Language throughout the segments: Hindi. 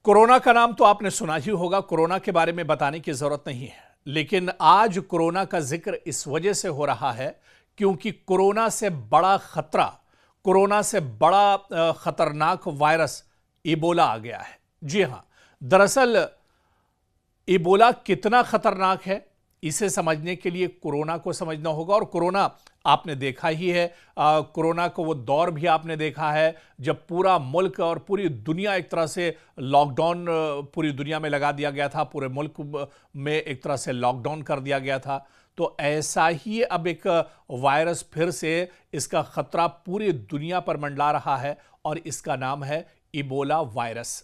कोरोना का नाम तो आपने सुना ही होगा। कोरोना के बारे में बताने की जरूरत नहीं है, लेकिन आज कोरोना का जिक्र इस वजह से हो रहा है क्योंकि कोरोना से बड़ा खतरा, कोरोना से बड़ा खतरनाक वायरस इबोला आ गया है। जी हां, दरअसल इबोला कितना खतरनाक है इसे समझने के लिए कोरोना को समझना होगा। और कोरोना आपने देखा ही है, कोरोना को वो दौर भी आपने देखा है जब पूरा मुल्क और पूरी दुनिया एक तरह से लॉकडाउन पूरी दुनिया में लगा दिया गया था, पूरे मुल्क में एक तरह से लॉकडाउन कर दिया गया था। तो ऐसा ही अब एक वायरस फिर से इसका खतरा पूरी दुनिया पर मंडरा रहा है और इसका नाम है इबोला वायरस।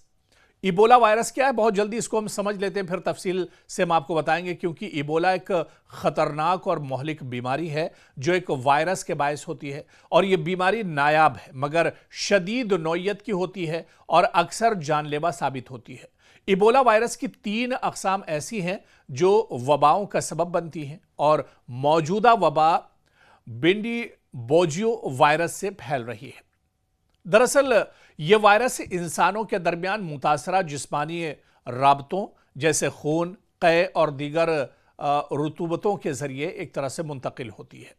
इबोला वायरस क्या है, बहुत जल्दी इसको हम समझ लेते हैं, फिर तफसील से हम आपको बताएंगे। क्योंकि इबोला एक खतरनाक और मोहलिक बीमारी है जो एक वायरस के बायस होती है और यह बीमारी नायाब है मगर शदीद नौइयत की होती है और अक्सर जानलेवा साबित होती है। इबोला वायरस की 3 अक़साम ऐसी हैं जो वबाओं का सबब बनती हैं और मौजूदा वबा बेंडी बोजियो वायरस से फैल रही है। दरअसल यह वायरस इंसानों के दरमियान मुतासरा जिस्मानी राबतों जैसे खून, क़े और दीगर रुतूबतों के जरिए एक तरह से मुंतकिल होती है।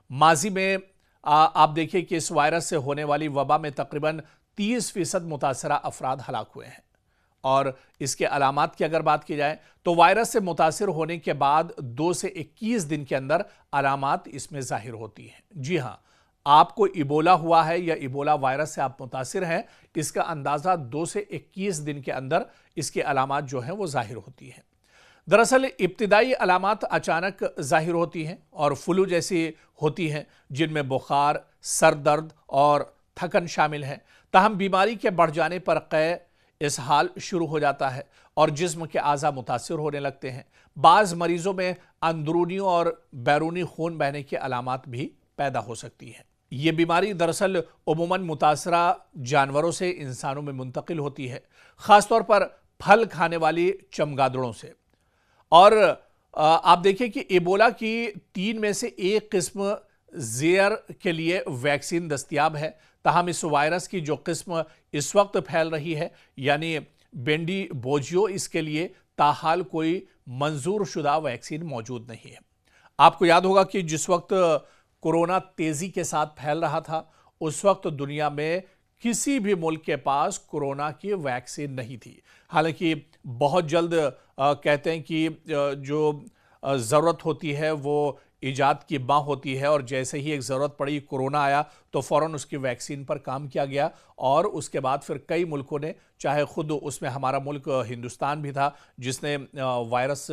माजी में आप देखिए कि इस वायरस से होने वाली वबा में तकरीबन 30% मुतासरा अफराद हलाक हुए हैं। और इसके अलामात की अगर बात की जाए तो वायरस से मुतासिर होने के बाद 2 से 21 दिन के अंदर अलामात इसमें जाहिर होती हैं। जी हां, आपको इबोला हुआ है या इबोला वायरस से आप मुतासिर हैं, इसका अंदाजा 2 से 21 दिन के अंदर इसके अलामात जो हैं वो जाहिर होती हैं। दरअसल इब्तिदाई अलामात अचानक जाहिर होती हैं और फ्लू जैसी होती हैं जिनमें बुखार, सर दर्द और थकन शामिल है। ताहम बीमारी के बढ़ जाने पर क़े इसहाल शुरू हो जाता है और जिस्म के आज़ा मुतासिर होने लगते हैं। बाज़ मरीजों में अंदरूनी और बैरूनी खून बहने की अलामात भी पैदा हो सकती हैं। ये बीमारी दरअसल उमूमन मुतासरा जानवरों से इंसानों में मुंतकिल होती है, ख़ासतौर पर फल खाने वाली चमगादड़ों से। और आप देखिए कि इबोला की 3 में से 1 किस्म ज़ेयर के लिए वैक्सीन दस्तयाब है। ताहम इस वायरस की जो किस्म इस वक्त फैल रही है यानी बेंडी बोजियो, इसके लिए ताहाल कोई मंजूर शुदा वैक्सीन मौजूद नहीं है। आपको याद होगा कि जिस वक्त कोरोना तेजी के साथ फैल रहा था उस वक्त दुनिया में किसी भी मुल्क के पास कोरोना की वैक्सीन नहीं थी। हालांकि बहुत जल्द कहते हैं कि जो ज़रूरत होती है वो इजाद की माँ होती है और जैसे ही एक ज़रूरत पड़ी, कोरोना आया, तो फ़ौरन उसकी वैक्सीन पर काम किया गया। और उसके बाद फिर कई मुल्कों ने, चाहे ख़ुद उसमें हमारा मुल्क हिंदुस्तान भी था जिसने वायरस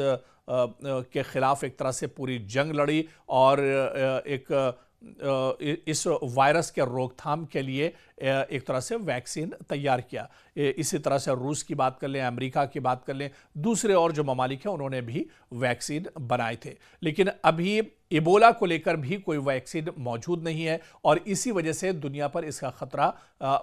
के ख़िलाफ़ एक तरह से पूरी जंग लड़ी और इस वायरस के रोकथाम के लिए एक तरह से वैक्सीन तैयार किया। इसी तरह से रूस की बात कर लें, अमेरिका की बात कर लें, दूसरे और जो ममालिक हैं उन्होंने भी वैक्सीन बनाए थे। लेकिन अभी इबोला को लेकर भी कोई वैक्सीन मौजूद नहीं है और इसी वजह से दुनिया पर इसका खतरा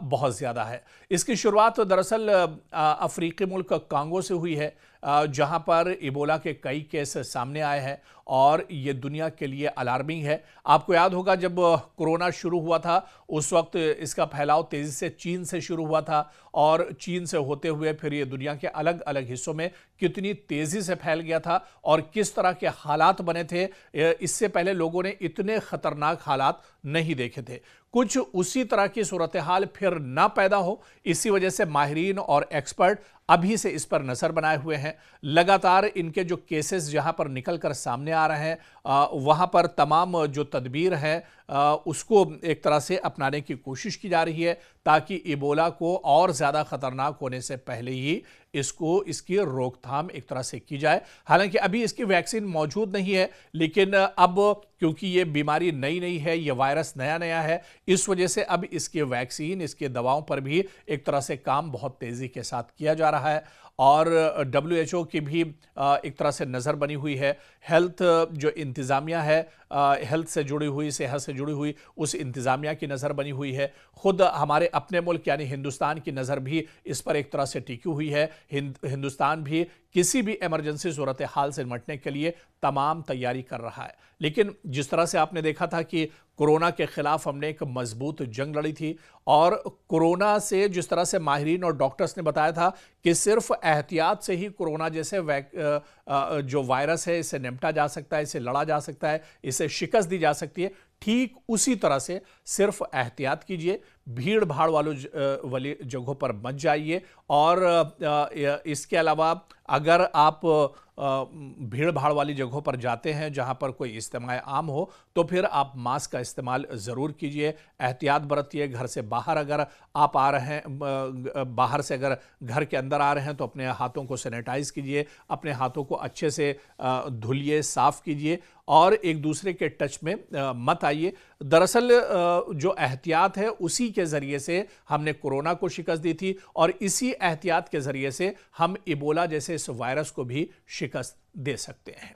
बहुत ज़्यादा है। इसकी शुरुआत दरअसल अफ्रीकी मुल्क कांगो से हुई है जहां पर इबोला के कई केस सामने आए हैं और ये दुनिया के लिए अलार्मिंग है। आपको याद होगा जब कोरोना शुरू हुआ था उस वक्त इसका फैलाव तेज़ी से चीन से शुरू हुआ था और चीन से होते हुए फिर ये दुनिया के अलग अलग हिस्सों में कितनी तेज़ी से फैल गया था और किस तरह के हालात बने थे। इससे पहले लोगों ने इतने ख़तरनाक हालात नहीं देखे थे। कुछ उसी तरह की सूरत हाल फिर ना पैदा हो, इसी वजह से माहिरीन और एक्सपर्ट अभी से इस पर नज़र बनाए हुए हैं। लगातार इनके जो केसेस जहां पर निकल कर सामने आ रहे हैं वहां पर तमाम जो तदबीर हैं उसको एक तरह से अपनाने की कोशिश की जा रही है ताकि इबोला को और ज़्यादा ख़तरनाक होने से पहले ही इसकी रोकथाम एक तरह से की जाए। हालांकि अभी इसकी वैक्सीन मौजूद नहीं है, लेकिन अब क्योंकि ये बीमारी नई नई है, ये वायरस नया नया है, इस वजह से अब इसकी वैक्सीन, इसके दवाओं पर भी एक तरह से काम बहुत तेज़ी के साथ किया जा रहा है। और WHO की भी एक तरह से नज़र बनी हुई है। हेल्थ जो इंतज़ामिया है, हेल्थ से जुड़ी हुई, सेहत से जुड़ी हुई, उस इंतज़ामिया की नज़र बनी हुई है। ख़ुद हमारे अपने मुल्क यानी हिंदुस्तान की नज़र भी इस पर एक तरह से टिकी हुई है। हिंदुस्तान भी किसी भी इमरजेंसी सूरत हाल से निपटने के लिए तमाम तैयारी कर रहा है। लेकिन जिस तरह से आपने देखा था कि कोरोना के खिलाफ हमने एक मजबूत जंग लड़ी थी और कोरोना से जिस तरह से माहिरीन और डॉक्टर्स ने बताया था कि सिर्फ एहतियात से ही कोरोना जैसे जो वायरस है इसे निपटा जा सकता है, इसे लड़ा जा सकता है, इसे शिकस्त दी जा सकती है, ठीक उसी तरह से सिर्फ एहतियात कीजिए, भीड़ भाड़ वाली जगहों पर मत जाइए और इसके अलावा अगर आप भीड़ भाड़ वाली जगहों पर जाते हैं जहां पर कोई इज्तिमा आम हो तो फिर आप मास्क का इस्तेमाल ज़रूर कीजिए, एहतियात बरतिए। घर से बाहर अगर आप आ रहे हैं, बाहर से अगर घर के अंदर आ रहे हैं तो अपने हाथों को सैनिटाइज कीजिए, अपने हाथों को अच्छे से धुलिए, साफ़ कीजिए और एक दूसरे के टच में मत आइए। दरअसल जो एहतियात है उसी के ज़रिए से हमने कोरोना को शिकस्त दी थी और इसी एहतियात के ज़रिए से हम इबोला जैसे इस वायरस को भी शिकस्त दे सकते हैं।